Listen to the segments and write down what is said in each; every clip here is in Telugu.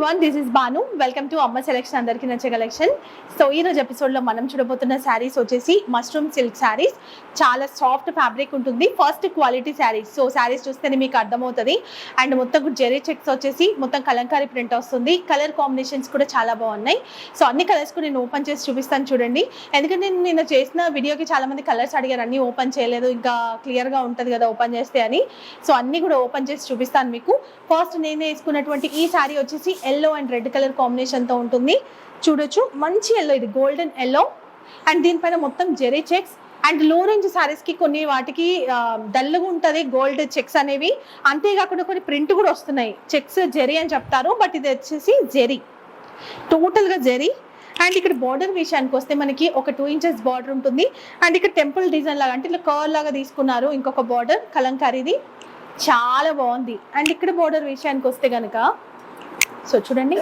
Everyone, this is Banu. Welcome to Amma selection, అందరికీ నచ్చే కలెక్షన్. సో ఈ రోజు ఎపిసోడ్లో మనం చూడబోతున్న శారీస్ వచ్చేసి మష్రూమ్ సిల్క్ శారీస్. చాలా సాఫ్ట్ ఫ్యాబ్రిక్ ఉంటుంది, first quality saris. So saris చూస్తేనే మీకు అర్థమవుతుంది. అండ్ మొత్తం జెరీ చెక్స్ వచ్చేసి మొత్తం కలంకారీ ప్రింట్ వస్తుంది. కలర్ కాంబినేషన్స్ కూడా చాలా బాగున్నాయి. సో అన్ని కలర్స్ కూడా నేను ఓపెన్ చేసి చూపిస్తాను చూడండి. ఎందుకంటే నేను నిన్న చేసిన వీడియోకి చాలా మంది కలర్స్ అడిగారు, అన్ని ఓపెన్ చేయలేదు, ఇంకా క్లియర్గా ఉంటుంది కదా ఓపెన్ చేస్తే అని. సో అన్ని కూడా ఓపెన్ చేసి చూపిస్తాను మీకు. ఫస్ట్ నేను వేసుకున్నటువంటి ఈ శారీ వచ్చేసి ఎల్లో అండ్ రెడ్ కలర్ కాంబినేషన్తో ఉంటుంది. చూడొచ్చు, మంచి ఎల్లో, ఇది గోల్డెన్ ఎల్లో. అండ్ దీనిపైన మొత్తం జెరీ చెక్స్. అండ్ లో రేంజ్ శారీస్కి కొన్ని వాటికి డల్గా ఉంటుంది గోల్డ్ చెక్స్ అనేవి. అంతేకాకుండా కొన్ని ప్రింట్ కూడా వస్తున్నాయి, చెక్స్ జెరీ అని చెప్తారు, బట్ ఇది వచ్చేసి జెరీ, టోటల్గా జెరీ. అండ్ ఇక్కడ బార్డర్ విషయానికి వస్తే మనకి ఒక 2 ఇంచెస్ బార్డర్ ఉంటుంది. అండ్ ఇక్కడ టెంపుల్ డిజైన్ లాగా, అంటే ఇట్లా కర్వ్ లాగా తీసుకున్నారు. ఇంకొక బార్డర్ కలంకారీది, చాలా బాగుంది. అండ్ ఇక్కడ బార్డర్ విషయానికి వస్తే కనుక సో చూడండి,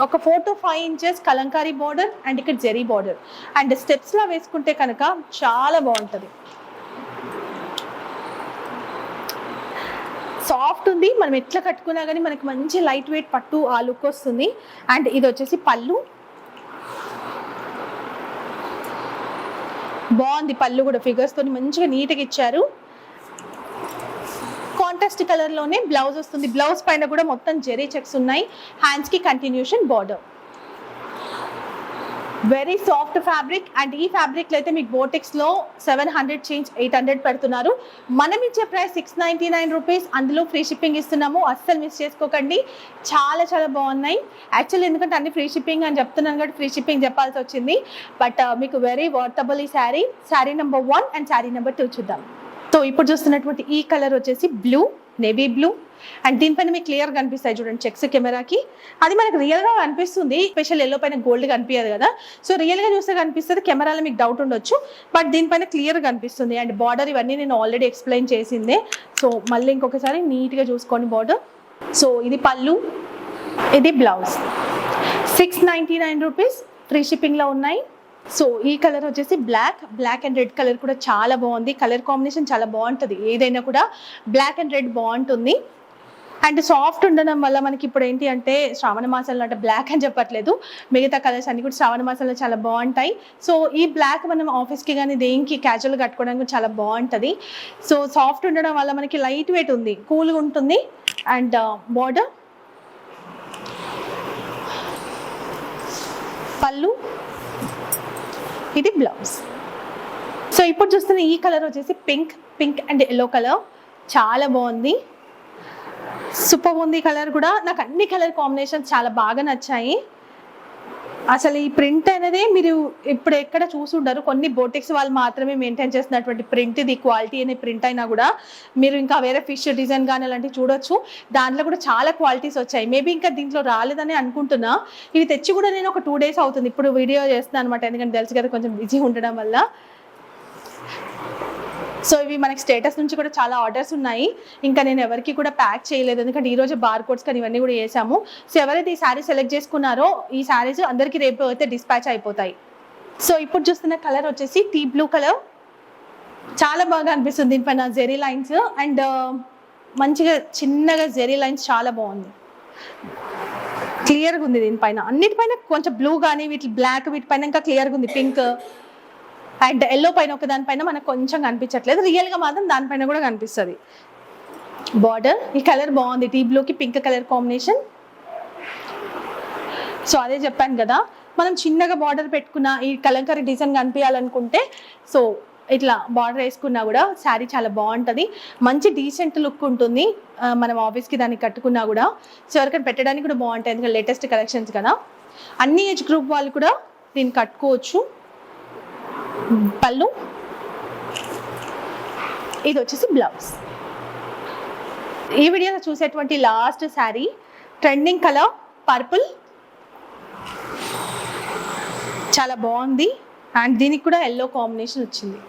ఒక 4 to 5 inches Kalamkari border. And ఇక్కడ జెరీ బార్డర్. అండ్ స్టెప్స్లా వేసుకుంటే కనుక చాలా బాగుంటుంది, సాఫ్ట్ ఉంది. మనం ఎట్లా కట్టుకున్నా కానీ మనకి మంచి లైట్ వెయిట్ పట్టు ఆ లుక్ వస్తుంది. అండ్ ఇది వచ్చేసి పళ్ళు, బాగుంది. పళ్ళు కూడా ఫిగర్స్ తోని మంచిగా నీట్గా ఇచ్చారు. కాంట్రాస్ట్ కలర్ లోనే బ్లౌజ్ వస్తుంది. బ్లౌజ్ పైన కూడా మొత్తం జెరీ చెక్స్ ఉన్నాయి. హ్యాండ్స్ కి continuation border. Very soft fabric. And ఈ ఫ్యాబ్రిక్ లో అయితే మీకు బోటెక్స్ లో 700 చేంజ్ 800 పెడుతున్నారు. మనం ఇచ్చే ప్రైస్ 699 రూపీస్. అందులో ఫ్రీ షిప్పింగ్ ఇస్తున్నాము, అస్సలు మిస్ చేసుకోకండి. చాలా చాలా బాగున్నాయి. యాక్చువల్లీ ఎందుకంటే అన్ని ఫ్రీ షిప్పింగ్ అని చెప్తున్నాను కాబట్టి ఫ్రీ షిప్పింగ్ చెప్పాల్సి వచ్చింది. బట్ మీకు వెరీ వర్తబుల్ ఈ sari number 1 and sari number 2 చూద్దాం. సో ఇప్పుడు చూస్తున్నటువంటి ఈ కలర్ వచ్చేసి బ్లూ, నేవీ బ్లూ. అండ్ దీనిపైన మీకు క్లియర్ కనిపిస్తాయి చూడండి చెక్స్ కెమెరాకి. అది మనకు రియల్గా కనిపిస్తుంది, స్పెషల్ ఎల్లో పైన గోల్డ్ కనిపించదు కదా. సో రియల్గా చూస్తే కనిపిస్తుంది, కెమెరాలో మీకు డౌట్ ఉండొచ్చు, బట్ దీనిపైన క్లియర్ కనిపిస్తుంది. అండ్ బార్డర్ ఇవన్నీ నేను ఆల్రెడీ ఎక్స్ప్లెయిన్ చేసిందే. సో మళ్ళీ ఇంకొకసారి నీట్గా చూసుకోండి బార్డర్. సో ఇది పళ్ళు, ఇది బ్లౌజ్. 699 రూపీస్ ఫ్రీ షిప్పింగ్లో ఉన్నాయి. సో ఈ కలర్ వచ్చేసి బ్లాక్ అండ్ రెడ్ కలర్ కూడా చాలా బాగుంది. కలర్ కాంబినేషన్ చాలా బాగుంటుంది, ఏదైనా కూడా బ్లాక్ అండ్ రెడ్ బాగుంటుంది. అండ్ సాఫ్ట్ ఉండడం వల్ల మనకి ఇప్పుడు ఏంటి అంటే శ్రావణ మాసంలో, అంటే బ్లాక్ అని చెప్పట్లేదు, మిగతా కలర్స్ అన్ని కూడా శ్రావణ మాసంలో చాలా బాగుంటాయి. సో ఈ బ్లాక్ మనం ఆఫీస్కి కానీ దేనికి క్యాజువల్గా కట్టుకోవడానికి చాలా బాగుంటుంది. సో సాఫ్ట్ ఉండడం వల్ల మనకి లైట్ వెయిట్ ఉంది, కూల్గా ఉంటుంది. అండ్ బార్డర్, పళ్ళు, ఇది బ్లౌజ్. సో ఇప్పుడు చూస్తున్న ఈ కలర్ వచ్చేసి పింక్ అండ్ ఎల్లో కలర్, చాలా బాగుంది, సూపర్ ఉంది. కలర్ కూడా నాకు అన్ని కలర్ కాంబినేషన్స్ చాలా బాగా నచ్చాయి. అసలు ఈ ప్రింట్ అనేది మీరు ఇప్పుడు ఎక్కడ చూసుంటారు, కొన్ని బోటిక్స్ వాళ్ళు మాత్రమే మెయింటైన్ చేస్తున్నటువంటి ప్రింట్. ఇది క్వాలిటీ అనే ప్రింట్ అయినా కూడా మీరు ఇంకా వేరే ఫిష్ డిజైన్ కానీ అలాంటివి చూడొచ్చు. దాంట్లో కూడా చాలా క్వాలిటీస్ వచ్చాయి. మేబీ ఇంకా దీంట్లో రాలేదని అనుకుంటున్నా. ఇవి తెచ్చి కూడా నేను ఒక 2 days అవుతుంది, ఇప్పుడు వీడియో చేస్తున్నాను అనమాట, ఎందుకంటే తెలుసు కదా కొంచెం బిజీ ఉండడం వల్ల. సో ఇవి మనకి స్టేటస్ నుంచి కూడా చాలా ఆర్డర్స్ ఉన్నాయి. ఇంకా నేను ఎవరికి కూడా ప్యాక్ చేయలేదు, ఎందుకంటే ఈరోజు బార్ కోడ్స్ కానీ ఇవన్నీ కూడా చేసాము. సో ఎవరైతే ఈ శారీ సెలెక్ట్ చేసుకున్నారో ఈ శారీస్ అందరికీ రేపు అయితే డిస్పాచ్ అయిపోతాయి. సో ఇప్పుడు చూస్తున్న కలర్ వచ్చేసి టీ బ్లూ కలర్, చాలా బాగా అనిపిస్తుంది. దీనిపైన జెరీ లైన్స్ అండ్ మంచిగా చిన్నగా జెరీ లైన్స్, చాలా బాగుంది, క్లియర్గా ఉంది. దీనిపైన అన్నిటిపైన కొంచెం బ్లూ కానీ వీటి బ్లాక్, వీటిపైన ఇంకా క్లియర్గా ఉంది. పింక్ అండ్ ఎల్లో పైన ఒక దానిపైన మనకు కొంచెం కనిపించట్లేదు, రియల్గా మాత్రం దానిపైన కూడా కనిపిస్తుంది. బార్డర్, ఈ కలర్ బాగుంది, టీ బ్లూకి పింక్ కలర్ కాంబినేషన్. సో అదే చెప్పాను కదా, మనం చిన్నగా బార్డర్ పెట్టుకున్న ఈ కలంకారీ డిజైన్ కనిపించాలనుకుంటే సో ఇట్లా బార్డర్ వేసుకున్నా కూడా శారీ చాలా బాగుంటుంది, మంచి డీసెంట్ లుక్ ఉంటుంది. మనం ఆఫీస్కి దాన్ని కట్టుకున్నా కూడా సో ఎవరికైనా పెట్టడానికి కూడా బాగుంటాయి, ఎందుకంటే లేటెస్ట్ కలెక్షన్స్ కదా. అన్ని ఏజ్ గ్రూప్ వాళ్ళు కూడా దీన్ని కట్టుకోవచ్చు. పళ్ళు, ఇది వచ్చేసి బ్లౌజ్. ఈ వీడియోలో చూసేటువంటి last sari trending colour purple, చాలా బాగుంది. అండ్ దీనికి కూడా ఎల్లో కాంబినేషన్ వచ్చింది.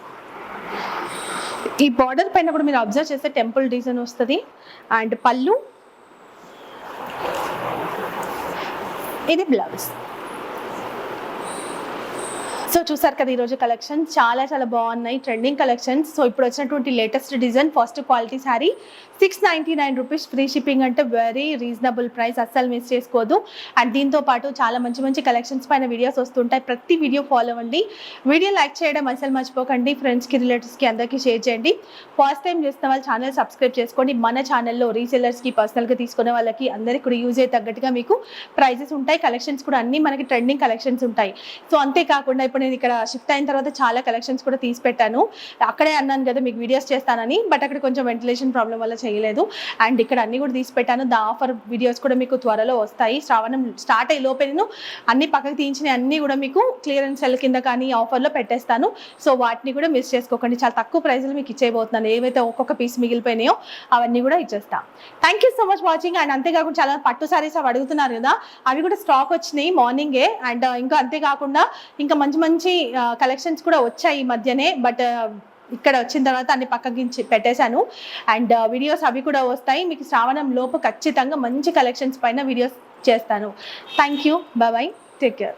ఈ బార్డర్ పైన కూడా మీరు అబ్జర్వ్ చేస్తే టెంపుల్ డిజైన్ వస్తుంది. అండ్ పళ్ళు, ఇది బ్లౌజ్. సో చూసారు కదా ఈరోజు కలెక్షన్ చాలా చాలా బాగున్నాయి, ట్రెండింగ్ కలెక్షన్స్. సో ఇప్పుడు వచ్చినటువంటి latest design first quality sari 699 rupees, free shipping అంటే వెరీ రీజనబుల్ ప్రైస్, అస్సలు మిస్ చేసుకోదు. అండ్ దీంతో పాటు చాలా మంచి మంచి కలెక్షన్స్ పైన వీడియోస్ వస్తుంటాయి, ప్రతి వీడియో ఫాలో అవ్వండి. వీడియో లైక్ చేయడం అసలు మర్చిపోకండి, ఫ్రెండ్స్కి రిలేటివ్స్కి అందరికీ షేర్ చేయండి. ఫస్ట్ టైం చేస్తున్న వాళ్ళు ఛానల్ సబ్స్క్రైబ్ చేసుకోండి. మన ఛానల్లో రీసెల్లర్స్కి, పర్సనల్గా తీసుకునే వాళ్ళకి అందరికీ కూడా యూజ్ అయ్యే తగ్గట్టుగా మీకు ప్రైజెస్ ఉంటాయి, కలెక్షన్స్ కూడా అన్నీ మనకి ట్రెండింగ్ కలెక్షన్స్ ఉంటాయి. సో అంతేకాకుండా ఇప్పుడు నేను ఇక్కడ షిఫ్ట్ అయిన తర్వాత చాలా కలెక్షన్స్ కూడా తీసి పెట్టాను. అక్కడే అన్నాను కదా మీకు వీడియోస్ చేస్తానని, బట్ అక్కడ కొంచెం వెంటిలేషన్ ప్రాబ్లం వల్ల చేయలేదు. అండ్ ఇక్కడ అన్ని కూడా తీసి పెట్టాను. దా ఆఫర్ వీడియోస్ కూడా మీకు త్వరలో వస్తాయి. శ్రావణం స్టార్ట్ అయ్యే లోపే నేను అన్ని పక్కకు తీయించినవి అన్నీ కూడా మీకు క్లియరెన్స్ సెల్ కింద కానీ ఆఫర్లో పెట్టేస్తాను. సో వాటిని కూడా మిస్ చేసుకోకండి, చాలా తక్కువ ప్రైస్లో మీకు ఇచ్చేయబోతున్నాను. ఏవైతే ఒక్కొక్క పీస్ మిగిలిపోయినాయో అవన్నీ కూడా ఇచ్చేస్తాను. Thank you so much watching. And అంతేకాకుండా చాలా పట్టు సారీస్ అవి అడుగుతున్నారు కదా, అవి కూడా స్టాక్ వచ్చినాయి మార్నింగే. అండ్ ఇంకా అంతేకాకుండా ఇంకా మంచి మంచి కలెక్షన్స్ కూడా వచ్చాయి ఈ మధ్యనే, బట్ ఇక్కడ వచ్చిన తర్వాత అన్ని పక్కకి పెట్టేశాను. అండ్ వీడియోస్ అవి కూడా వస్తాయి మీకు. శ్రావణం లోపు ఖచ్చితంగా మంచి కలెక్షన్స్ పైన వీడియోస్ చేస్తాను. Thank you, bye, take care.